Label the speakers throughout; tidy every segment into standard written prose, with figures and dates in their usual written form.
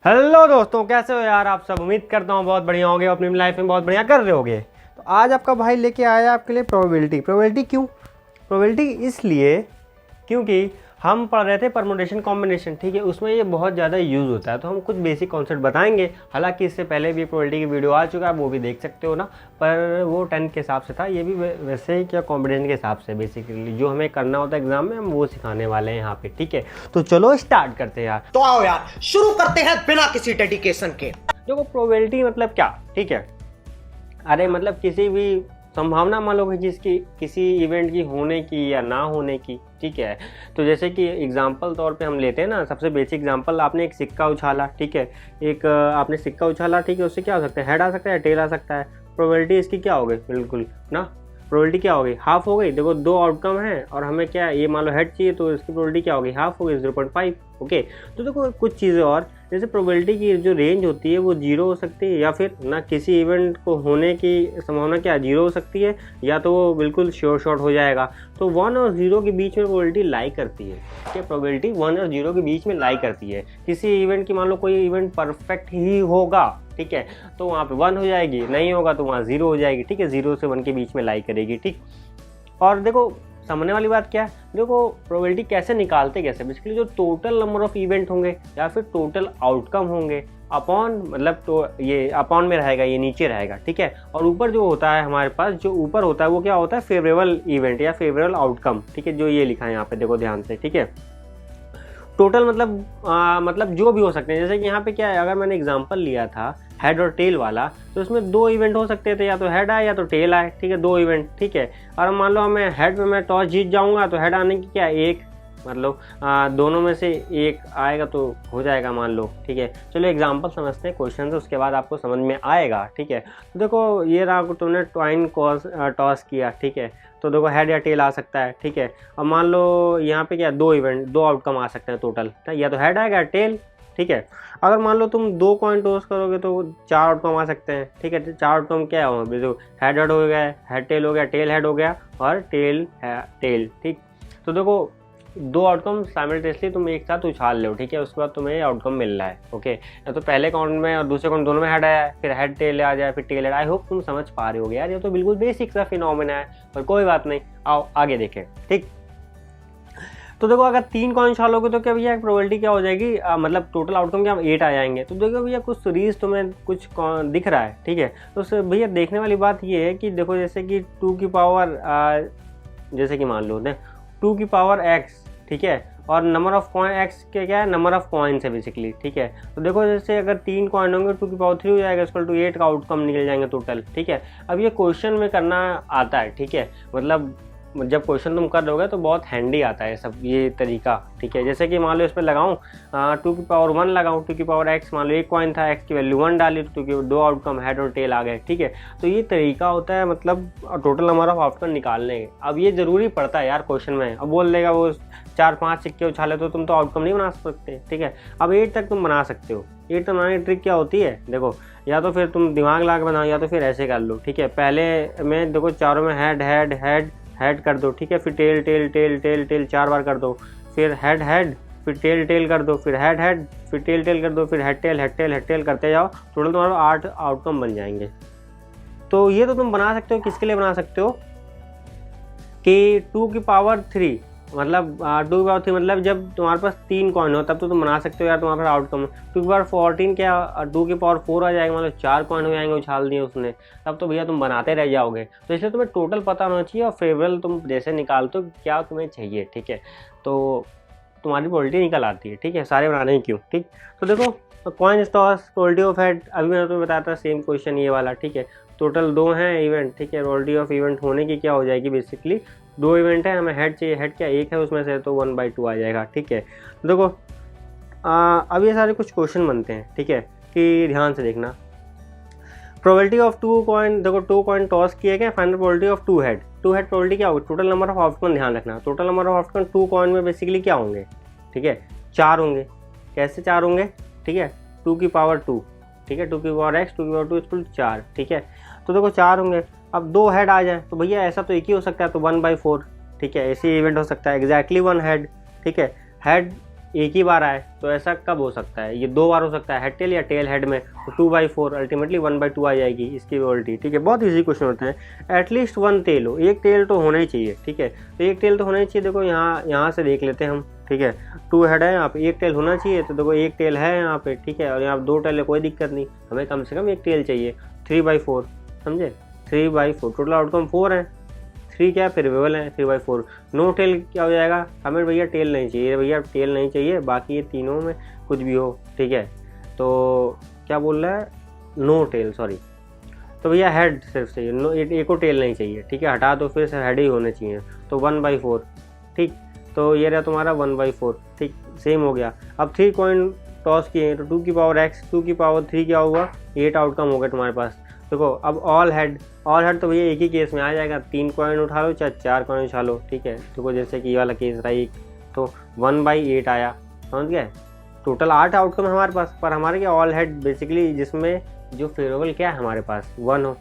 Speaker 1: Hello दोस्तों, कैसे हो यार आप सब। उम्मीद करता हूँ बहुत बढ़िया होंगे, अपनी लाइफ में बहुत बढ़िया कर रहे होगे। तो आज आपका भाई लेके आया आपके लिए प्रोबेबिलिटी क्यों? प्रोबेबिलिटी इसलिए क्योंकि हम पढ़ रहे थे परमुटेशन कॉम्बिनेशन, ठीक है। उसमें ये बहुत ज़्यादा यूज़ होता है, तो हम कुछ बेसिक कॉन्सेप्ट बताएंगे। हालांकि इससे पहले भी प्रोबेबिलिटी की वीडियो आ चुका है, वो भी देख सकते हो ना, पर वो 10 के हिसाब से था। ये भी वैसे ही क्या कॉम्बिनेशन के हिसाब से बेसिकली जो हमें करना होता है एग्जाम में, हम वो सिखाने वाले हैं यहाँ पे, ठीक है। तो चलो स्टार्ट करते हैं यार।
Speaker 2: तो आओ यार शुरू करते हैं बिना किसी डेडिकेशन के।
Speaker 1: देखो प्रोबेबिलिटी मतलब क्या, ठीक है। अरे मतलब किसी भी संभावना मान लो कि जिसकी किसी इवेंट की होने की या ना होने की, ठीक है। तो जैसे कि एग्जांपल तौर पे हम लेते हैं ना, सबसे बेसिक एग्जांपल, आपने एक सिक्का उछाला, ठीक है। एक आपने सिक्का उछाला, ठीक है। उससे क्या हो सकता है, हेड आ सकता है, टेल आ सकता है। प्रोबेबिलिटी इसकी क्या हो गई, बिल्कुल ना, प्रोबेबिलिटी क्या हो गई, हाफ हो गई। देखो दो आउटकम है और हमें क्या ये मान लो हेड चाहिए, तो इसकी प्रोबेबिलिटी क्या हो गई, हाफ हो गई, 0.5। ओके, तो देखो कुछ चीज़ें और, जैसे प्रोबेबिलिटी की जो रेंज होती है वो 0 हो सकती है, या फिर ना किसी इवेंट को होने की संभावना क्या 0 हो सकती है, या तो वो बिल्कुल श्योर शॉट हो जाएगा। तो 1 और 0 के बीच में प्रोबेबिलिटी लाई करती है, क्या प्रोबेबिलिटी 1 और 0 के बीच में लाई करती है। किसी इवेंट की मान लो कोई इवेंट परफेक्ट ही होगा, ठीक है, तो वहाँ पे 1 हो जाएगी, नहीं होगा तो वहाँ 0 हो जाएगी, ठीक है। 0 से 1 के बीच में लाई करेगी, ठीक। और देखो समझने वाली बात क्या है, देखो प्रोबेबिलिटी कैसे निकालते, कैसे बेसिकली जो टोटल नंबर ऑफ इवेंट होंगे या फिर टोटल आउटकम होंगे अपॉन, मतलब तो ये अपॉन में रहेगा, ये नीचे रहेगा, ठीक है। और ऊपर जो होता है हमारे पास, जो ऊपर होता है वो क्या होता है, फेवरेबल इवेंट या फेवरेबल आउटकम, ठीक है। जो ये लिखा है यहाँ पे देखो ध्यान से, ठीक है। टोटल मतलब जो भी हो सकते हैं। जैसे कि यहाँ पे क्या है, अगर मैंने एग्जांपल लिया था हेड और टेल वाला, तो इसमें 2 इवेंट हो सकते थे, या तो हेड आए या तो टेल आए, ठीक है। 2 इवेंट, ठीक है। और मान लो हमें हेड में मैं टॉस जीत जाऊंगा, तो हेड आने की क्या एक, मतलब दोनों में से एक आएगा तो हो जाएगा मान लो, ठीक है। चलो एग्जांपल समझते हैं, क्वेश्चन से, उसके बाद आपको समझ में आएगा, ठीक है। तो देखो ये रहा, तुमने ट्वाइन टॉस किया, ठीक है। तो देखो हेड या टेल आ सकता है, ठीक है। अब मान लो यहाँ पे क्या 2 इवेंट, 2 आउटकम आ सकते हैं टोटल, या तो हेड आएगा या टेल, ठीक है। अगर मान लो तुम 2 कॉइन टॉस करोगे तो 4 आउटकम आ सकते हैं, ठीक है। 4 आउटकम क्या होंगे, देखो हेड हेड हो गया, हेड टेल हो गया, टेल हेड हो गया, और टेल टेल, ठीक। तो देखो 2 आउटकम साइमल्टेनियसली तुम एक साथ उछाल लो, ठीक है। उसके बाद तुम्हें आउटकम मिल रहा है, ओके। या तो पहले काउंट में और दूसरे काउंट दोनों में हेड आया है, फिर हेड टेल आ जाए, फिर टेल हेड। आई होप तुम समझ पा रहे होगे यार, ये तो बिल्कुल बेसिक सा फिनोमेना है, पर कोई बात नहीं, आओ आगे देखें, ठीक। तो देखो अगर 3 कॉइन उछालोगे तो क्या भैया प्रोबेबिलिटी क्या हो जाएगी, मतलब टोटल आउटकम क्या 8 आ जाएंगे। तो देखो भैया कुछ सीरीज तुम्हें कुछ दिख रहा है, ठीक है। तो भैया देखने वाली बात ये है कि देखो जैसे कि 2 की पावर जैसे कि मान लो 2 की पावर x, ठीक है। और नंबर ऑफ कॉइन एक्स के क्या है, नंबर ऑफ कॉइन्स है बेसिकली, ठीक है। तो देखो जैसे अगर 3 कॉइन होंगे 2 की पावर 3 हो जाएगा, इक्वल टू 8 का आउटकम निकल जाएंगे टोटल, ठीक है। अब ये क्वेश्चन में करना आता है, ठीक है। मतलब जब क्वेश्चन तुम कर रहोगे तो बहुत हैंडी आता है सब ये तरीका, ठीक है। जैसे कि मान लो इस पर लगाऊँ 2 की पावर 1 लगाऊँ, 2 की पावर x, मान लो 1 कॉइन था, x की वैल्यू 1 डाली तो 2 की 2 आउटकम हेड और टेल आ गए, ठीक है। तो ये तरीका होता है मतलब टोटल नंबर ऑफ आउटकम निकालने के। अब ये जरूरी पड़ता है यार क्वेश्चन में, अब बोल देगा वो 4-5 सिक्के उछाले तो तुम तो आउटकम नहीं बना सकते, ठीक है। अब 8 तक तुम बना सकते हो। 8 तक बनाने की ट्रिक क्या होती है, देखो या तो फिर तुम दिमाग लगा के बनाओ, या तो फिर ऐसे कर लो, ठीक है। पहले में देखो चारों में हेड हेड हेड हेड कर दो, ठीक है। फिर tail tail tail tail tail 4 बार कर दो, फिर हेड हेड, फिर टेल टेल कर दो, फिर हेड हेड, फिर टेल टेल कर दो, फिर head tail head tail head tail करते जाओ, टोटल तुम्हारा 8 आउटकम बन जाएंगे। तो ये तो तुम बना सकते हो, किसके लिए बना सकते हो कि 2 की पावर 3, मतलब 2 की पावर 3 मतलब जब तुम्हारे पास 3 कॉइन हो तब तो तुम बना सकते हो यार, तुम्हारा आउटकम 2 की पावर 14 क्या 2 की पावर 4 आ जाएगा, मतलब 4 कॉइन हो जाएंगे उछाल दिए उसने, तब तो भैया तुम बनाते रह जाओगे। तो इसलिए तुम्हें टोटल पता होना चाहिए, और फेवरेबल तुम जैसे निकालते हो क्या तुम्हें चाहिए, ठीक है। तो तुम्हारी प्रोबेबिलिटी निकल आती है, ठीक है, सारे बनाने क्यों, ठीक। तो देखो coin toss, probability of head, अभी मैंने तुम्हें बताया था सेम क्वेश्चन ये वाला, ठीक है। टोटल 2 हैं इवेंट, ठीक है। प्रोबेबिलिटी ऑफ इवेंट होने की क्या हो जाएगी, बेसिकली 2 इवेंट है, हमें हेड चाहिए, हेड क्या 1 है उसमें से, तो 1/2 आ जाएगा, ठीक है। देखो अब ये सारे कुछ क्वेश्चन बनते हैं, ठीक है, कि ध्यान से देखना। प्रोबेबिलिटी ऑफ 2 कॉइन, देखो 2 कॉइन टॉस किए गए, final probability of 2 head. 2 head probability क्या होगी, टोटल नंबर ऑफ आउटकम, ध्यान रखना total number of outcome 2 coin में बेसिकली क्या होंगे, ठीक है, 4 होंगे। कैसे 4 होंगे, ठीक है, 2 की पावर 2, ठीक है, 2 की पावर x, 2 की पावर 2 इक्वल 4, ठीक है। तो देखो 4 होंगे। अब 2 हेड आ जाए तो भैया ऐसा तो एक ही हो सकता है, तो 1/4, ठीक है, ऐसे इवेंट हो सकता है, एग्जैक्टली 1 हेड, ठीक है। हेड एक ही बार आए, तो ऐसा कब हो सकता है? ये 2 बार हो सकता है, हेड टेल या टेल हेड में, तो 2/4 अल्टीमेटली 1/2 आ जाएगी इसकी प्रोबेबिलिटी। ठीक है, बहुत इजी क्वेश्चन होता है। एटलीस्ट 1 टेल हो, एक टेल तो होना ही चाहिए। ठीक है, तो एक टेल तो होना ही चाहिए। देखो यहाँ से देख लेते हैं हम। ठीक है, 2 हेड है यहाँ पे, एक टेल होना चाहिए, तो देखो एक टेल है यहाँ पे। ठीक है, और यहाँ 2 टेल है, कोई दिक्कत नहीं, हमें कम से कम एक टेल चाहिए। 3/4 समझे, 3/4 टोटल आउटकम 4 है, 3 क्या प्रिवेबल है, 3/4। नो टेल क्या हो जाएगा, हमें भैया टेल नहीं चाहिए, भैया टेल नहीं चाहिए, बाकी ये तीनों में कुछ भी हो। ठीक है, तो क्या बोल रहा है, नो टेल, सॉरी, तो भैया हेड सिर्फ चाहिए, नो एक को टेल नहीं चाहिए। ठीक है, हटा दो, फिर से हेड ही होने चाहिए, तो 1/4। ठीक, तो ये रहा तुम्हारा 1/4। ठीक, सेम हो गया। अब 3 कॉइन टॉस किए, तो 2 की पावर x, 2 की पावर 3 क्या हुआ, 8 आउटकम हो गया तुम्हारे पास। देखो अब ऑल हेड तो भैया एक ही केस में आ जाएगा, 3 कॉइन उठा लो चाहे 4 कॉइन उठा लो। ठीक है, देखो जैसे कि ये वाला केस रहा एक, तो 1/8 आया, समझ गए। टोटल 8 आउटकम है हमारे पास, पर हमारे क्या ऑल हेड बेसिकली जिसमें जो फेवरेबल क्या है हमारे पास 1 हो,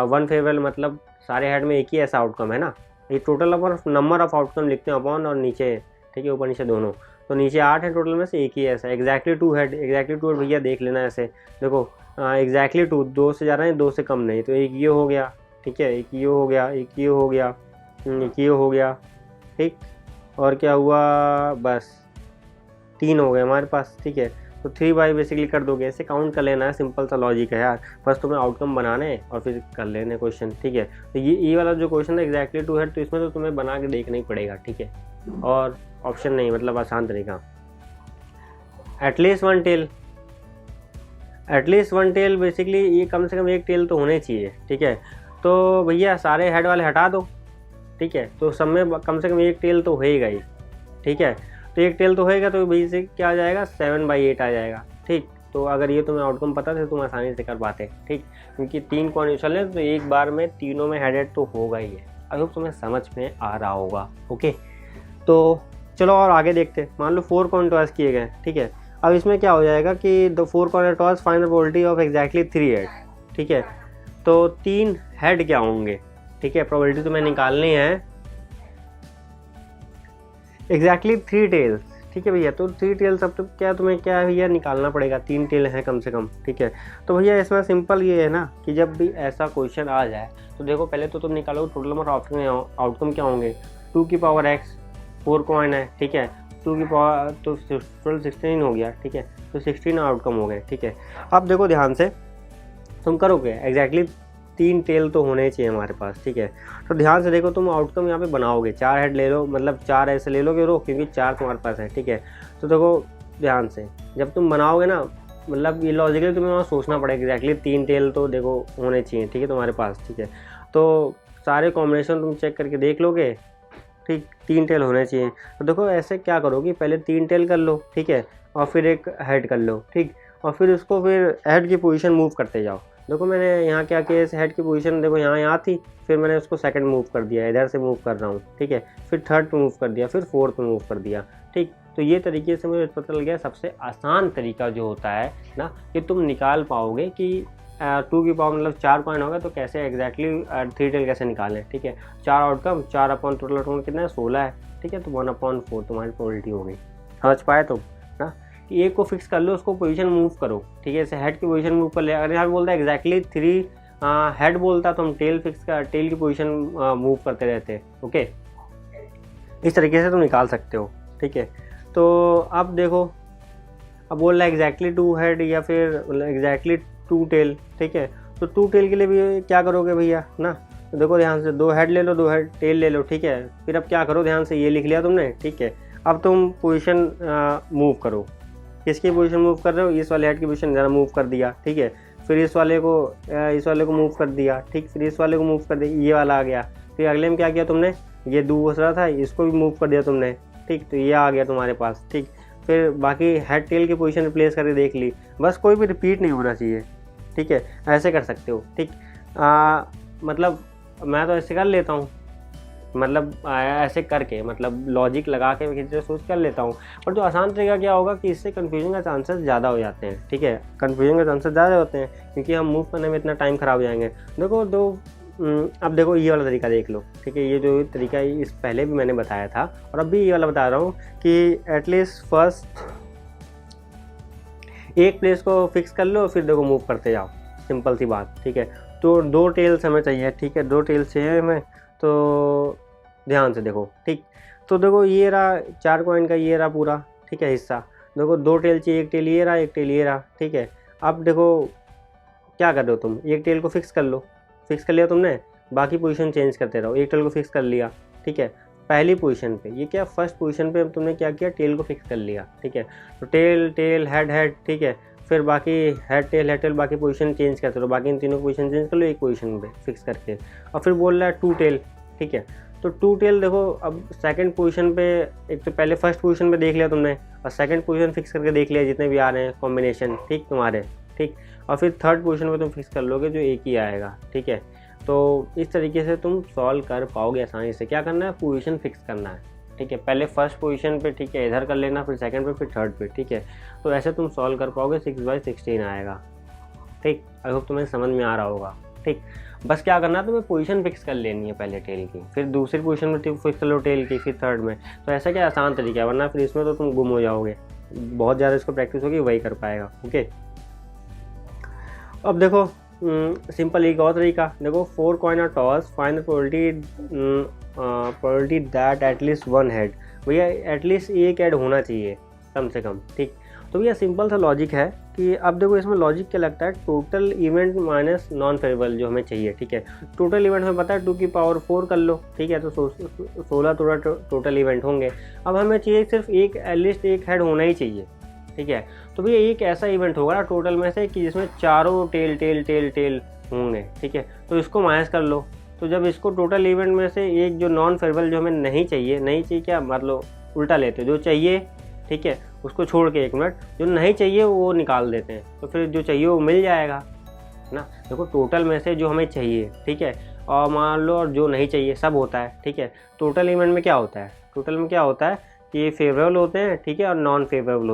Speaker 1: 1 फेवरेबल, मतलब सारे हेड में एक ही ऐसा आउटकम है ना। ये टोटल नंबर ऑफ आउटकम लिखते हैं अपॉन और नीचे, ठीक है, ऊपर नीचे दोनों, तो नीचे 8 है टोटल में से एक ही ऐसा एग्जैक्टली 2 हेड। एग्जैक्टली 2 भैया देख लेना ऐसे, देखो एग्जैक्टली 2, 2 से ज़्यादा है, 2 से कम नहीं, तो एक ये हो गया। ठीक है, एक ये हो गया, एक ये हो गया, एक ये हो गया। ठीक, और क्या हुआ, बस 3 हो गए हमारे पास। ठीक है, तो 3 बेसिकली कर दोगे, ऐसे काउंट कर लेना है, सिंपल सा लॉजिक है यार, बस तुम्हें आउटकम बनाने हैं और फिर कर लेने क्वेश्चन। ठीक है, तो ये वाला जो क्वेश्चन है एग्जैक्टली 2 हेड, तो इसमें तो तुम्हें बना के देखना ही पड़ेगा। ठीक है, और ऑप्शन नहीं, मतलब आसान तरीका। At least 1 tail, at least 1 tail basically ये कम से कम एक टेल तो होने चाहिए। ठीक है, तो भैया सारे हेड वाले हटा दो। ठीक है, तो सब में कम से कम एक टेल तो होएगा ही। ठीक है, तो एक टेल तो होएगा, तो बेसिक क्या आ जाएगा, 7/8 आ जाएगा। ठीक, तो अगर ये तुम्हें आउटकम पता था तो तुम आसानी से कर पाते। ठीक, क्योंकि 3 कॉन्डिशन है, तो एक बार में तीनों में हेड तो होगा ही है। आई होप तुम्हें समझ में आ रहा होगा। ओके, तो चलो और आगे देखते हैं। मान लो 4 कॉइन टॉस किए गए। ठीक है, अब इसमें क्या हो जाएगा कि the 4 coin toss find the probability of exactly 3 head. ठीक है, तो 3 हेड क्या होंगे। ठीक है, प्रोबेबिलिटी तुम्हें निकालनी है एग्जैक्टली 3 टेल्स। ठीक है भैया, तो 3 टेल्स अब तो क्या तुम्हें क्या भैया निकालना पड़ेगा, 3 टेल हैं कम से कम। ठीक है, तो भैया इसमें सिंपल ये है ना कि जब भी ऐसा क्वेश्चन आ जाए तो देखो पहले तो तुम निकालो टोटल नंबर आउटकम क्या होंगे। 2 की पावर x, 4 कॉइन है। ठीक है, 2 की पावर तो टोटल 16 हो गया। ठीक है, तो 16 आउटकम हो गए। ठीक है, अब देखो ध्यान से तुम करोगे, एग्जैक्टली 3 टेल तो होने चाहिए हमारे पास। ठीक है, तो ध्यान से देखो, तुम आउटकम यहाँ पे बनाओगे, 4 हेड ले लो, मतलब 4 ऐसे ले लोगे रो, क्योंकि 4 तुम्हारे पास है। ठीक है, तो देखो ध्यान से जब तुम बनाओगे ना, मतलब ये लॉजिकली तुम्हें वहाँ सोचना पड़ेगा, एग्जैक्टली 3 टेल तो देखो होने चाहिए। ठीक है, तुम्हारे पास। ठीक है, तो सारे कॉम्बिनेशन तुम चेक करके देख लोगे। ठीक, 3 टेल होने चाहिए, तो देखो ऐसे क्या करोगे, पहले 3 टेल कर लो। ठीक है, और फिर एक हेड कर लो। ठीक, और फिर उसको फिर हेड की पोजीशन मूव करते जाओ। देखो मैंने यहाँ क्या किया, इस हेड की पोजीशन देखो यहाँ थी, फिर मैंने उसको सेकंड मूव कर दिया, इधर से मूव कर रहा हूँ। ठीक है, फिर थर्ड पे मूव कर दिया, फिर फोर्थ पे मूव कर दिया। ठीक, तो ये तरीके से मुझे पता चल गया सबसे आसान तरीका जो होता है ना, कि तुम निकाल पाओगे कि 2 की पावर मतलब 4 कॉइन होगा तो कैसे एग्जैक्टली 3 टेल कैसे निकालें। ठीक है, 4 आउटकम, 4 अपॉन टोटल आउटकम कितना है, 16 है। ठीक है, तो 1/4 तुम्हारी प्रोबेबिलिटी हो गई। समझ पाए तुम ना, कि एक को फिक्स कर लो, उसको पोजीशन मूव करो। ठीक है, ऐसे हेड की पोजीशन मूव कर ले। अगर यहाँ बोलता है एग्जैक्टली 3 हेड बोलता तो हम टेल फिक्स कर, टेल की पोजीशन मूव करते रहते। ओके, इस तरीके से तुम निकाल सकते हो। ठीक है, तो अब देखो, अब बोल रहा है एग्जैक्टली 2 हेड या फिर एग्जैक्टली 2 टेल। ठीक है, तो 2 टेल के लिए भी क्या करोगे भैया ना, तो देखो ध्यान से 2 हेड ले लो, 2 हेड टेल ले लो। ठीक है, फिर अब क्या करो, ध्यान से ये लिख लिया तुमने। ठीक है, अब तुम पोजीशन मूव करो। किसकी पोजीशन मूव कर रहे हो, इस वाले हेड की पोजीशन ज़रा मूव कर दिया। ठीक है, फिर इस वाले को मूव कर दिया। ठीक, फिर इस वाले को मूव कर दिया, ये वाला आ गया। फिर अगले में क्या किया तुमने, ये दूसरा था, इसको भी मूव कर दिया तुमने। ठीक, तो ये आ गया तुम्हारे पास। ठीक, फिर बाकी हेड टेल की पोजीशन रिप्लेस करके देख ली, बस कोई भी रिपीट नहीं होना चाहिए। ठीक है, ऐसे कर सकते हो। ठीक, मतलब मैं तो ऐसे कर लेता हूँ, मतलब ऐसे करके, मतलब लॉजिक लगा के किसी सोच कर लेता हूँ। और जो आसान तरीका क्या होगा कि इससे कन्फ्यूजन का चांसेस ज़्यादा हो जाते हैं। ठीक है, कन्फ्यूजन के चांसेस ज़्यादा होते हैं क्योंकि हम मूव करने में इतना टाइम ख़राब हो जाएंगे। देखो अब देखो ये वाला तरीका देख लो, ठीक है। ये जो तरीका इस पहले भी मैंने बताया था और अब भी ये वाला बता रहा हूँ कि एटलीस्ट फर्स्ट एक प्लेस को फिक्स कर लो, फिर देखो मूव करते जाओ, सिंपल सी बात, ठीक है। तो 2 टेल्स हमें चाहिए, ठीक है, 2 टेल्स चाहिए हमें, तो ध्यान से देखो, ठीक। तो देखो ये रहा 4 कॉइन का, ये रहा पूरा, ठीक है, हिस्सा। देखो 2 टेल चाहिए, एक टेल ये रहा, एक टेल ये रहा, ठीक है। अब देखो क्या कर रहे हो तुम, एक टेल को फिक्स कर लो, फिक्स कर लिया तुमने, बाकी पोजीशन चेंज करते रहो। एक टेल को फिक्स कर लिया, ठीक है, पहली पोजीशन पे, ये क्या फर्स्ट पोजीशन पे तुमने क्या किया, टेल को फिक्स कर लिया, ठीक है। तो टेल टेल हेड हेड, ठीक है, फिर बाकी हेड टेल बाकी पोजीशन चेंज करते रहो, बाकी इन तीनों पोजीशन चेंज कर लो एक पोजीशन पे फिक्स करके। और फिर बोल रहा है 2 टेल, ठीक है। तो 2 टेल देखो अब सेकंड पोजीशन पे, एक तो पहले फर्स्ट पोजीशन पे देख लिया तुमने और सेकंड पोजीशन फिक्स करके देख लिया जितने भी आ रहे हैं कॉम्बिनेशन, ठीक, तुम्हारे, ठीक। और फिर थर्ड पोजीशन पे तुम फिक्स कर लोगे जो एक ही आएगा, ठीक है। तो इस तरीके से तुम सॉल्व कर पाओगे आसानी से। क्या करना है, पोजीशन फिक्स करना है, ठीक है। पहले फर्स्ट पोजीशन पे, ठीक है, इधर कर लेना, फिर सेकंड पे, फिर थर्ड पे, ठीक है। तो ऐसे तुम सॉल्व कर पाओगे, 6/16 आएगा, ठीक। आई होप तुम्हें समझ में आ रहा होगा, ठीक। बस क्या करना है, तुम्हें पोजीशन फिक्स कर लेनी है पहले टेल की, फिर दूसरी पोजीशन में फिक्स कर लो टेल की, फिर थर्ड में। तो ऐसा क्या आसान तरीका है, वरना फिर इसमें तो तुम गुम हो जाओगे। बहुत ज़्यादा इसको प्रैक्टिस होगी, वही कर पाएगा, ओके। अब देखो सिंपल एक और तरीका देखो, 4 coin are toss, find the probability that at least 1 head. भैया एटलीस्ट एक हेड होना चाहिए कम से कम, ठीक। तो भैया सिंपल सा लॉजिक है कि अब देखो इसमें लॉजिक क्या लगता है, total event minus non favourable जो हमें चाहिए, ठीक है। टोटल इवेंट हमें पता है 2 की पावर 4 कर लो, ठीक है, तो 16 टोटल इवेंट होंगे। अब हमें चाहिए सिर्फ एक, एटलीस्ट एक हेड होना ही चाहिए, ठीक है। तो भैया एक ऐसा इवेंट होगा ना टोटल में से कि जिसमें चारों टेल टेल टेल टेल होंगे, ठीक है। तो इसको माइनस कर लो। तो जब इसको टोटल इवेंट में से एक जो नॉन फेवरेबल जो हमें नहीं चाहिए क्या मतलब उल्टा लेते, जो चाहिए, ठीक है, उसको छोड़ के 1 मिनट, जो नहीं चाहिए वो निकाल देते हैं, तो फिर जो चाहिए वो मिल जाएगा ना। देखो टोटल में से जो हमें चाहिए, ठीक है, और मान लो और जो नहीं चाहिए सब होता है, ठीक है। टोटल इवेंट में क्या होता है, टोटल में क्या होता है कि फेवरेबल होते हैं, ठीक है, और नॉन फेवरेबल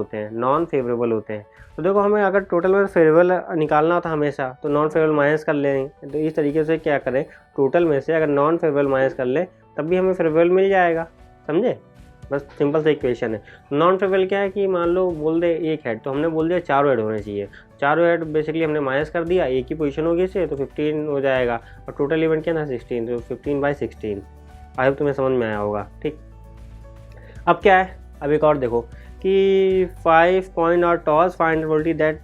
Speaker 1: होते हैं, तो देखो हमें अगर टोटल में फेवरेबल निकालना था हमेशा, तो नॉन फेवरेबल माइनस कर लेंगे। तो इस तरीके से क्या करें, टोटल में से अगर नॉन फेवरेबल माइनस कर ले तब भी हमें फेवरेबल मिल जाएगा, समझे। बस सिंपल सा इक्वेशन है। नॉन फेवरेबल क्या है कि मान लो बोल दे 1 हेड, तो हमने बोल दिया 4 हेड होने चाहिए, 4 हेड बेसिकली हमने माइनस कर दिया, एक ही पोजीशन होगी इससे, तो 15 हो जाएगा, और टोटल इवेंट क्या ना 16, तो 15/16। आई होप तुम्हें समझ में आया होगा, ठीक। अब क्या है, अब एक और देखो कि 5 कॉइन और टॉस, find the probability that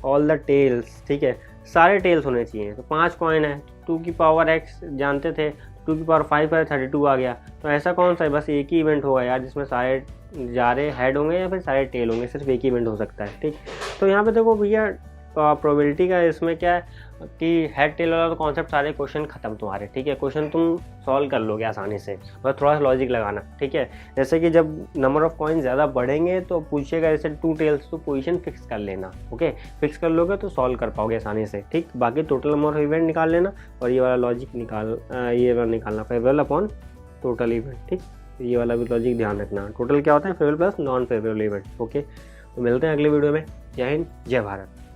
Speaker 1: all the tails, ठीक है, सारे टेल्स होने चाहिए। तो 5 कॉइन है, 2 की पावर x जानते थे, 2 की पावर 5 है, 32 आ गया। तो ऐसा कौन सा है, बस एक ही इवेंट होगा यार जिसमें सारे जारे हेड होंगे या फिर सारे टेल होंगे, सिर्फ एक ही इवेंट हो सकता है, ठीक। तो यहाँ पे देखो भैया प्रोबेबिलिटी का इसमें क्या है कि हेड टेल वाला तो कॉन्सेप्ट सारे क्वेश्चन खत्म तुम्हारे, ठीक है। क्वेश्चन तुम सॉल्व कर लोगे आसानी से, बस थोड़ा सा लॉजिक लगाना, ठीक है। जैसे कि जब नंबर ऑफ कॉइन ज़्यादा बढ़ेंगे तो पूछेगा जैसे 2 टेल्स, तो पोजीशन फिक्स कर लेना, ओके। फिक्स कर लोगे तो सॉल्व कर पाओगे आसानी से, ठीक। बाकी टोटल नंबर ऑफ इवेंट निकाल लेना और ये वाला लॉजिक ये वाला निकालना, फेवरेबल अपॉन टोटल इवेंट, ठीक। ये वाला भी लॉजिक ध्यान रखना। टोटल क्या होता है, favourable plus non favourable event, okay. तो मिलते हैं अगले वीडियो में। जय हिंद, जय भारत।